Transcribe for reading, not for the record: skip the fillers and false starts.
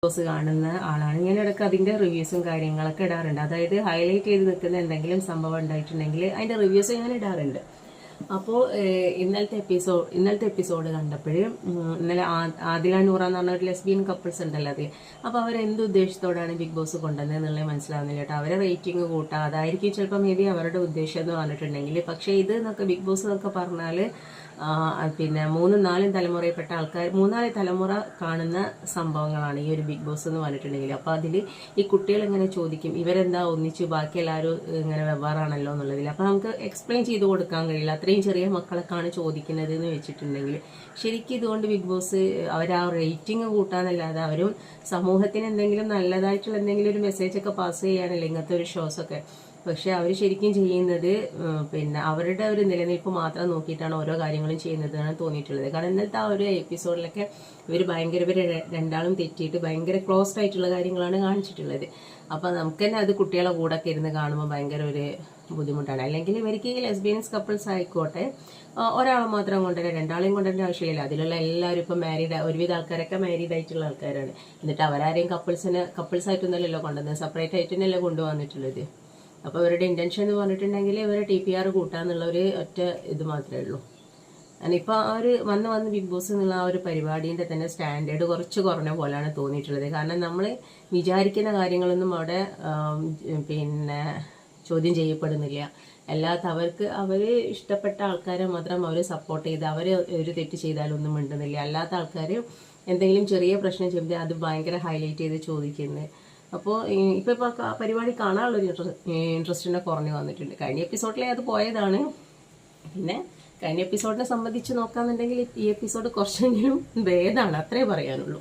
Boss കാണുന്ന ആളാണ്. ഞാൻ ഇടയ്ക്ക് അതിന്റെ റിവ്യൂസും കാര്യങ്ങളൊക്കെ ഇടാറുണ്ട്. അതായത് ഹൈലൈറ്റ് ചെയ്ത് നിൽക്കുന്ന എന്തെങ്കിലും സംഭവം ഉണ്ടായിട്ടുണ്ടെങ്കിൽ അതിന്റെ റിവ്യൂസ് ഞാൻ ഇടാറുണ്ട്. അപ്പോൾ ഇന്നലത്തെ എപ്പിസോഡ് കണ്ടപ്പോൾ ഇന്നലെ ആദില നൂറ എന്ന് പറഞ്ഞ ഒരു ലെസ്ബിയൻ കപ്പിൾസ് ഉണ്ടല്ലോ അതിൽ. അപ്പോൾ അവരെന്ത് ഉദ്ദേശത്തോടാണ് ബിഗ് ബോസ് കൊണ്ടുവന്നത് എന്നുള്ളത് മനസ്സിലാവുന്നില്ല കേട്ടോ. അവരെ റേറ്റിംഗ് കൂട്ടുക അതായിരിക്കും ചിലപ്പോൾ മേ ബി അവരുടെ ഉദ്ദേശം എന്ന് പറഞ്ഞിട്ടുണ്ടെങ്കിൽ. പക്ഷേ ഇത് എന്നൊക്കെ ബിഗ് ബോസ് എന്നൊക്കെ പറഞ്ഞാൽ പിന്നെ 3-4 തലമുറയിൽപ്പെട്ട ആൾക്കാർ 3-4 തലമുറ കാണുന്ന സംഭവങ്ങളാണ് ഈ ഒരു ബിഗ് ബോസ് എന്ന് പറഞ്ഞിട്ടുണ്ടെങ്കിൽ. അപ്പോൾ അതിൽ ഈ കുട്ടികൾ ഇങ്ങനെ ചോദിക്കും ഇവരെന്താ ഒന്നിച്ച് ബാക്കി എല്ലാവരും ഇങ്ങനെ വ്യവഹാറാണല്ലോ എന്നുള്ളതിൽ. അപ്പോൾ നമുക്ക് എക്സ്പ്ലെയിൻ ചെയ്ത് കൊടുക്കാൻ കഴിയില്ല. അത്രയും ചെറിയ മക്കളൊക്കെയാണ് ചോദിക്കുന്നത് എന്ന് വെച്ചിട്ടുണ്ടെങ്കിൽ ശരിക്കും ഇതുകൊണ്ട് ബിഗ് ബോസ് അവർ ആ റേറ്റിംഗ് കൂട്ടാന്നല്ലാതെ അവരും സമൂഹത്തിന് എന്തെങ്കിലും നല്ലതായിട്ടുള്ള എന്തെങ്കിലും ഒരു മെസ്സേജ് ഒക്കെ പാസ് ചെയ്യാനല്ലേ ഇങ്ങനത്തെ ഒരു ഷോസ് ഒക്കെ. പക്ഷെ അവർ ശരിക്കും ചെയ്യുന്നത് പിന്നെ അവരുടെ ഒരു നിലനിൽപ്പ് മാത്രം നോക്കിയിട്ടാണ് ഓരോ കാര്യങ്ങളും ചെയ്യുന്നതെന്നാണ് തോന്നിയിട്ടുള്ളത്. കാരണം ഇന്നത്തെ ആ ഒരു എപ്പിസോഡിലൊക്കെ ഇവർ രണ്ടാളും തെറ്റിയിട്ട് ഭയങ്കര ക്ലോസ്ഡ് ആയിട്ടുള്ള കാര്യങ്ങളാണ് കാണിച്ചിട്ടുള്ളത്. അപ്പം നമുക്ക് തന്നെ അത് കുട്ടികളെ കൂടെ ഒക്കെ ഇരുന്ന് കാണുമ്പോൾ ഭയങ്കര ഒരു ബുദ്ധിമുട്ടാണ്. അല്ലെങ്കിൽ ഇവർക്ക് ഈ ലെസ്ബിയൻസ് കപ്പിൾസ് ആയിക്കോട്ടെ ഒരാളെ മാത്രം കൊണ്ടുവരാൻ രണ്ടാളെയും കൊണ്ടുവരേണ്ട ആവശ്യമില്ല. അതിലുള്ള എല്ലാവരും ഇപ്പം മാരീഡ്, ഒരുവിധ ആൾക്കാരൊക്കെ മാരീഡ് ആയിട്ടുള്ള ആൾക്കാരാണ്. എന്നിട്ട് അവരാരെയും കപ്പിൾസ് ആയിട്ടൊന്നുമല്ലല്ലോ കൊണ്ടുവന്നത്, സെപ്പറേറ്റ് ആയിട്ട് തന്നെയല്ലേ കൊണ്ടുവന്നിട്ടുള്ളത്. അപ്പോൾ ഇവരുടെ ഇന്റൻഷൻ എന്ന് പറഞ്ഞിട്ടുണ്ടെങ്കിൽ ഇവരെ TPR കൂട്ടാന്നുള്ള ഒരു ഒറ്റ ഇത് മാത്രമേ ഉള്ളൂ. ഞാനിപ്പോൾ ആ ഒരു വന്ന് ബിഗ് ബോസ് എന്നുള്ള ആ ഒരു പരിപാടീൻ്റെ തന്നെ സ്റ്റാൻഡേർഡ് കുറച്ച് കുറഞ്ഞ പോലെയാണ് തോന്നിയിട്ടുള്ളത്. കാരണം നമ്മൾ വിചാരിക്കുന്ന കാര്യങ്ങളൊന്നും അവിടെ പിന്നെ ചോദ്യം ചെയ്യപ്പെടുന്നില്ല. അല്ലാത്ത അവർ ഇഷ്ടപ്പെട്ട ആൾക്കാരെ മാത്രം അവർ സപ്പോർട്ട് ചെയ്ത് അവർ ഒരു തെറ്റ് ചെയ്താലൊന്നും മിണ്ടുന്നില്ല. അല്ലാത്ത ആൾക്കാർ എന്തെങ്കിലും ചെറിയ പ്രശ്നം ചെയ്യുമ്പോൾ അത് ഭയങ്കര ഹൈലൈറ്റ് ചെയ്ത് ചോദിക്കുന്നത്. അപ്പോൾ ഇപ്പോൾ പരിപാടി കാണാനുള്ളൊരു ഇൻട്രസ്റ്റിനെ കുറഞ്ഞു വന്നിട്ടുണ്ട്. കഴിഞ്ഞ എപ്പിസോഡിലേ അത് പോയതാണ്. പിന്നെ കഴിഞ്ഞ എപ്പിസോഡിനെ സംബന്ധിച്ച് നോക്കാന്നുണ്ടെങ്കിൽ ഈ എപ്പിസോഡ് കുറച്ചെങ്കിലും ഭേദമാണ്, അത്രേ പറയാനുള്ളൂ.